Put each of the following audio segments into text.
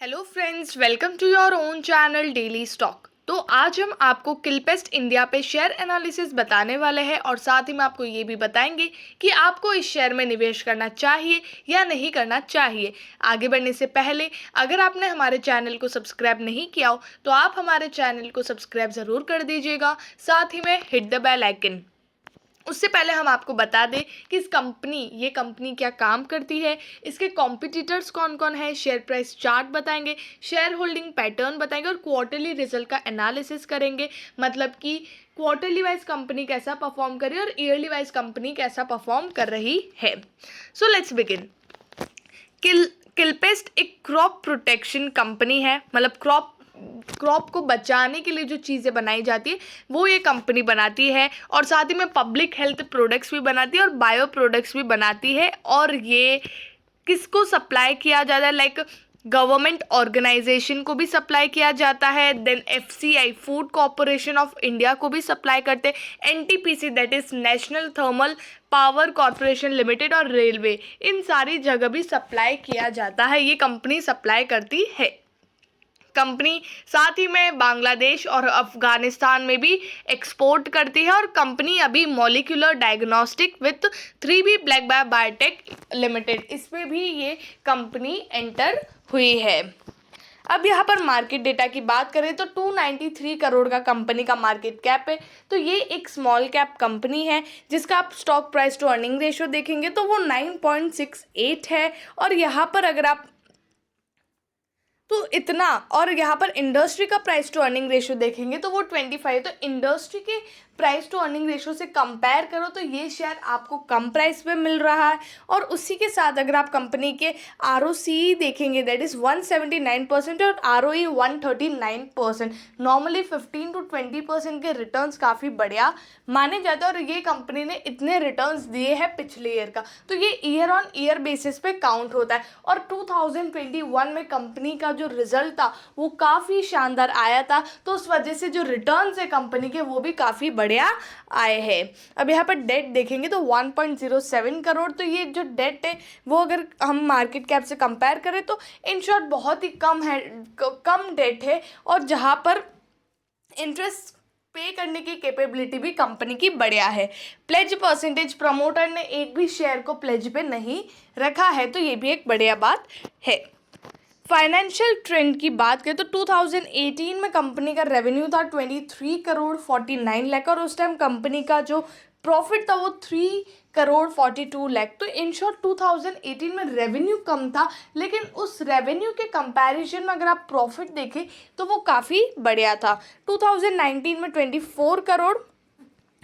Hello friends, welcome to your own channel daily stock. तो आज हम आपको किलपेस्ट इंडिया पे शेयर एनालिसिस बताने वाले हैं और साथ ही में आपको ये भी बताएंगे कि आपको इस शेयर में निवेश करना चाहिए या नहीं करना चाहिए। आगे बढ़ने से पहले अगर आपने हमारे चैनल को सब्सक्राइब नहीं किया हो तो आप हमारे चैनल को सब्सक्राइब ज़रूर कर दीजिएगा, साथ ही में हिट द बेल आइकन। उससे पहले हम आपको बता दें कि ये कंपनी क्या काम करती है, इसके कॉम्पिटिटर्स कौन कौन है, शेयर प्राइस चार्ट बताएंगे, शेयर होल्डिंग पैटर्न बताएंगे और क्वार्टरली रिजल्ट का एनालिसिस करेंगे। मतलब कि क्वार्टरली वाइज कंपनी कैसा परफॉर्म कर रही है और ईयरली वाइज कंपनी कैसा परफॉर्म कर रही है। So let's begin. किलपेस्ट एक क्रॉप प्रोटेक्शन कंपनी है। मतलब क्रॉप को बचाने के लिए जो चीज़ें बनाई जाती है वो ये कंपनी बनाती है और साथ ही में पब्लिक हेल्थ प्रोडक्ट्स भी बनाती है और बायो प्रोडक्ट्स भी बनाती है। और ये किसको सप्लाई किया जाता है, लाइक गवर्नमेंट ऑर्गेनाइजेशन को भी सप्लाई किया जाता है, then FCI food corporation of India को भी सप्लाई करते हैं, NTPC that is national thermal power corporation limited और रेलवे, इन सारी जगह भी सप्लाई किया जाता है। ये कंपनी सप्लाई करती है। कंपनी साथ ही में बांग्लादेश और अफगानिस्तान में भी एक्सपोर्ट करती है और कंपनी अभी molecular diagnostic with 3B black biotech limited, इसमें भी ये कंपनी एंटर हुई है। अब यहाँ पर मार्केट डेटा की बात करें तो 293 करोड़ का कंपनी का मार्केट कैप है। तो ये एक स्मॉल कैप कंपनी है जिसका आप stock price to earning ratio देखेंगे तो वो 9.68 है। और यहाँ पर अगर आप तो इतना, और यहाँ पर इंडस्ट्री का प्राइस टू अर्निंग रेशियो देखेंगे तो वो 25। तो इंडस्ट्री के प्राइस टू अर्निंग रेशियो से कंपेयर करो तो ये शेयर आपको कम प्राइस पे मिल रहा है। और उसी के साथ अगर आप कंपनी के ROCE देखेंगे दैट इज़ 179% और ROE 139%। नॉर्मली 15 to 20% के रिटर्न्स काफ़ी बढ़िया माने जाते हैं और ये कंपनी ने इतने रिटर्न्स दिए हैं पिछले ईयर का, तो ये ईयर ऑन ईयर बेसिस पे काउंट होता है। और 2021 में कंपनी का जो रिजल्ट था वो काफ़ी शानदार आया था, तो उस वजह से जो रिटर्न्स है कंपनी के वो भी काफ़ी बढ़िया आए हैं। अब यहाँ पर डेट देखेंगे तो 1.07 करोड़। तो ये जो डेट है वो अगर हम मार्केट कैप से कंपेयर करें तो इन शॉर्ट बहुत ही कम है, कम डेट है। और जहाँ पर इंटरेस्ट पे करने की कैपेबिलिटी भी कंपनी की बढ़िया है। प्लेज परसेंटेज प्रमोटर ने एक भी शेयर को प्लेज पे नहीं रखा है, तो ये भी एक बढ़िया बात है। फाइनेंशियल ट्रेंड की बात करें तो 2018 में कंपनी का रेवेन्यू था 23 करोड़ 49 लाख और उस टाइम कंपनी का जो प्रॉफिट था वो 3 करोड़ 42 लाख। तो इन शॉर्ट 2018 में रेवेन्यू कम था, लेकिन उस रेवेन्यू के कंपैरिजन में अगर आप प्रॉफिट देखें तो वो काफ़ी बढ़िया था। 2019 में 24 करोड़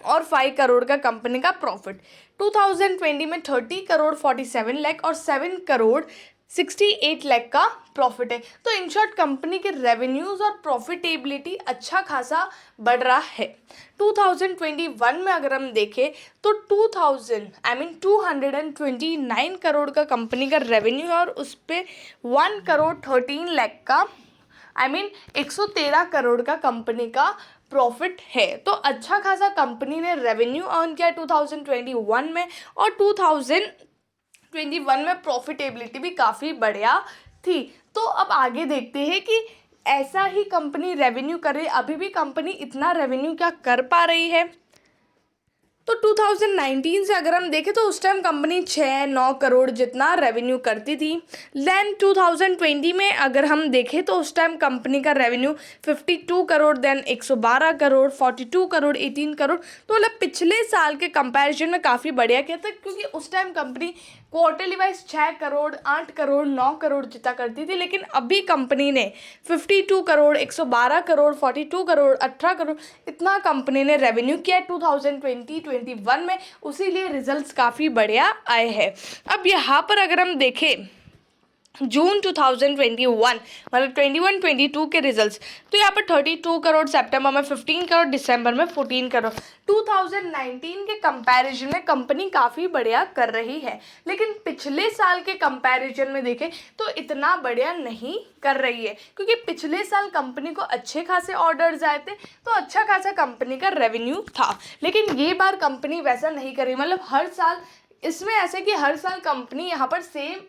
और 5 करोड़ का कंपनी का प्रॉफिट, 2020 में 30 करोड़ 47 लाख और 7 करोड़ 68 लाख का प्रॉफिट है। तो इन शॉर्ट कंपनी के रेवेन्यूज़ और प्रॉफिटेबिलिटी अच्छा खासा बढ़ रहा है। 2021 में अगर हम देखें तो 229 करोड़ का कंपनी का रेवेन्यू और उस पर 1 करोड़ 13 लाख का 113 करोड़ का कंपनी का प्रॉफिट है। तो अच्छा खासा कंपनी ने रेवेन्यू अर्न किया 2021 में और 2021 में प्रॉफिटेबिलिटी भी काफ़ी बढ़िया थी। तो अब आगे देखते हैं कि ऐसा ही कंपनी रेवेन्यू कर रही है, अभी भी कंपनी इतना रेवेन्यू क्या कर पा रही है। तो 2019 से अगर हम देखें तो उस टाइम कंपनी 6-9 करोड़ जितना रेवेन्यू करती थी। देन 2020 में अगर हम देखें तो उस टाइम कंपनी का रेवेन्यू 52 करोड़, देन 112 करोड़, 42 करोड़, 18 करोड़। तो मतलब पिछले साल के कंपैरिजन में काफ़ी बढ़िया किया था, क्योंकि उस time company quarterly wise 6 crore, 8 crore, 9 crore जितना करती थी। लेकिन अभी कंपनी ने 52 करोड़, 112 करोड़, 42 करोड़, 18 करोड़ इतना कंपनी ने रेवेन्यू किया 2021 में, उसीलिए रिजल्ट्स काफ़ी बढ़िया आए हैं। अब यहाँ पर अगर हम देखें जून 2021 मतलब 21-22 के रिजल्ट्स, तो यहाँ पर 32 करोड़, सितंबर में 15 करोड़, दिसंबर में 14 करोड़। 2019 के कंपैरिजन में कंपनी काफ़ी बढ़िया कर रही है, लेकिन पिछले साल के कंपैरिजन में देखें तो इतना बढ़िया नहीं कर रही है, क्योंकि पिछले साल कंपनी को अच्छे खासे ऑर्डर्स आए थे, तो अच्छा खासा कंपनी का रेवेन्यू था। लेकिन ये बार कंपनी वैसा नहीं कर रही। मतलब हर साल इसमें ऐसे कि हर साल कंपनी यहाँ पर सेम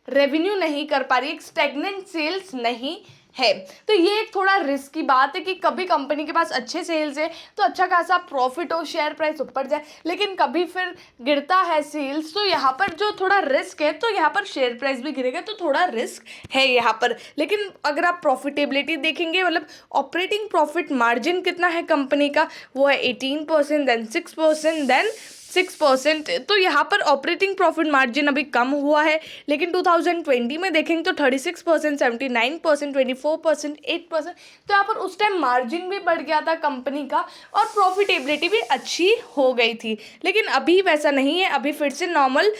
रेवेन्यू नहीं कर पा रही, एक स्टेगनेंट सेल्स नहीं है। तो ये एक थोड़ा रिस्क की बात है कि कभी कंपनी के पास अच्छे सेल्स है तो अच्छा खासा प्रॉफिट हो, शेयर प्राइस ऊपर जाए, लेकिन कभी फिर गिरता है सेल्स, तो यहाँ पर जो थोड़ा रिस्क है, तो यहाँ पर शेयर प्राइस भी गिरेगा, तो थोड़ा रिस्क है यहाँ पर। लेकिन अगर आप प्रॉफिटेबिलिटी देखेंगे, मतलब ऑपरेटिंग प्रॉफिट मार्जिन कितना है कंपनी का, वो है 18%, देन 6%, देन 6%। तो यहाँ पर ऑपरेटिंग प्रॉफिट मार्जिन अभी कम हुआ है, लेकिन 2020 में देखेंगे तो 36%, 79%, 24%, 8%। तो यहाँ पर उस टाइम मार्जिन भी बढ़ गया था कंपनी का और प्रॉफिटेबिलिटी भी अच्छी हो गई थी। लेकिन अभी वैसा नहीं है, अभी फिर से नॉर्मल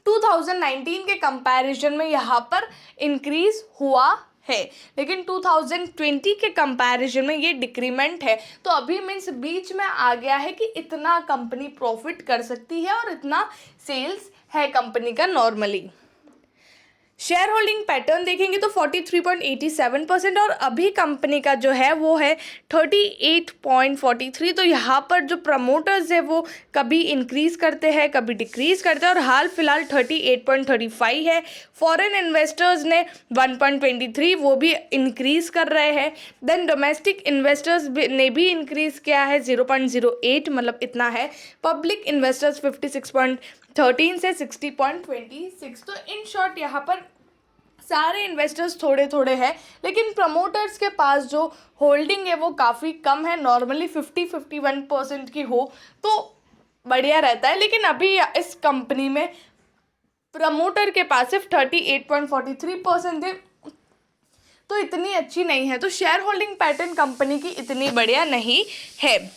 2019 के कंपैरिजन में यहाँ पर इंक्रीज हुआ है, लेकिन 2020 के कंपैरिजन में ये डिक्रीमेंट है। तो अभी मीन्स बीच में आ गया है कि इतना कंपनी प्रॉफिट कर सकती है और इतना सेल्स है कंपनी का नॉर्मली। शेयर होल्डिंग पैटर्न देखेंगे तो 43.87% और अभी कंपनी का जो है वो है 38.43। तो यहाँ पर जो प्रमोटर्स है वो कभी इंक्रीज करते हैं, कभी डिक्रीज करते हैं और हाल फिलहाल 38.35 है। फॉरेन इन्वेस्टर्स ने 1.23 वो भी इंक्रीज कर रहे हैं। देन डोमेस्टिक इन्वेस्टर्स ने भी इंक्रीज किया है 0.08, मतलब इतना है। पब्लिक इन्वेस्टर्स 56.13 से 60.26। तो इन शॉर्ट यहाँ पर सारे इन्वेस्टर्स थोड़े थोड़े हैं, लेकिन प्रमोटर्स के पास जो होल्डिंग है वो काफ़ी कम है। नॉर्मली 50-51% की हो तो बढ़िया रहता है, लेकिन अभी इस कंपनी में प्रमोटर के पास सिर्फ 38.43% है, तो इतनी अच्छी नहीं है। तो शेयर होल्डिंग पैटर्न कंपनी की इतनी बढ़िया नहीं है।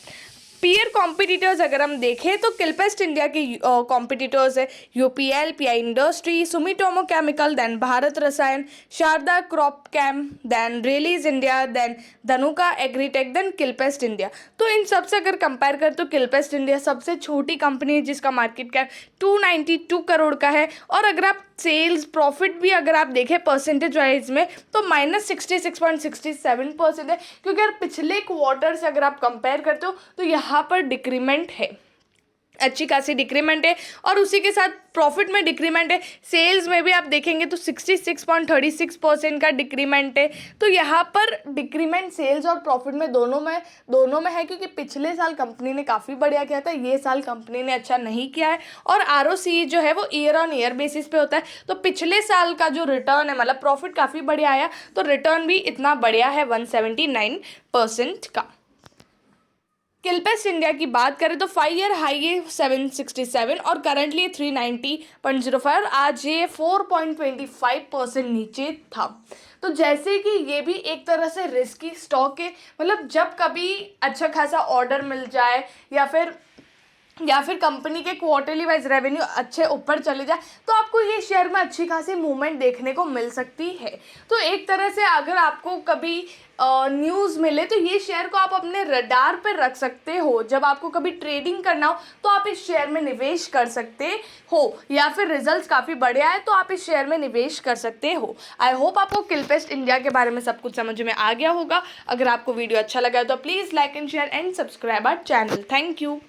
पीयर कॉम्पिटिटर्स अगर हम देखें तो किलपेस्ट इंडिया के कॉम्पिटिटर्स है UPL, PI industry, Sumitomo chemical, then Bharat Rasayan, Sharda crop chem, then Rallis India, then Dhanuka Agritech, then Kilpest India. तो इन सब से अगर कंपेयर करें तो किलपेस्ट इंडिया सबसे छोटी कंपनी है जिसका मार्केट कैप 292 करोड़ का है। और अगर आप सेल्स प्रॉफिट भी अगर आप देखें परसेंटेज वाइज में तो -66.67% है, क्योंकि अगर पिछले क्वार्टर से अगर आप कंपेयर करते हो तो यहाँ पर डिक्रीमेंट है, अच्छी खासी डिक्रीमेंट है। और उसी के साथ प्रॉफिट में डिक्रीमेंट है। सेल्स में भी आप देखेंगे तो 66.36% का डिक्रीमेंट है। तो यहाँ पर डिक्रीमेंट सेल्स और प्रॉफिट में दोनों में है, क्योंकि पिछले साल कंपनी ने काफ़ी बढ़िया किया था, ये साल कंपनी ने अच्छा नहीं किया है। और आरओसी जो है वो ईयर ऑन ईयर बेसिस पे होता है। तो पिछले साल का जो रिटर्न है, मतलब प्रॉफिट काफ़ी बढ़िया आया, तो रिटर्न भी इतना बढ़िया है 179% का। किलपेस्ट इंडिया की बात करें तो 5 ईयर हाई है 767 और करंटली 390.05 और आज ये 4.25% नीचे था। तो जैसे कि ये भी एक तरह से रिस्की स्टॉक है, मतलब जब कभी अच्छा खासा ऑर्डर मिल जाए या फिर कंपनी के क्वार्टरली वाइज रेवेन्यू अच्छे ऊपर चले जाए तो आपको ये शेयर में अच्छी खासी मूवमेंट देखने को मिल सकती है। तो एक तरह से अगर आपको कभी न्यूज़ मिले तो ये शेयर को आप अपने रडार पे रख सकते हो। जब आपको कभी ट्रेडिंग करना हो तो आप इस शेयर में निवेश कर सकते हो, या फिर रिजल्ट्स काफ़ी बढ़िया है तो आप इस शेयर में निवेश कर सकते हो। आई होप आपको किलपेस्ट इंडिया के बारे में सब कुछ समझ में आ गया होगा। अगर आपको वीडियो अच्छा लगा तो please like and share and subscribe our channel. Thank you.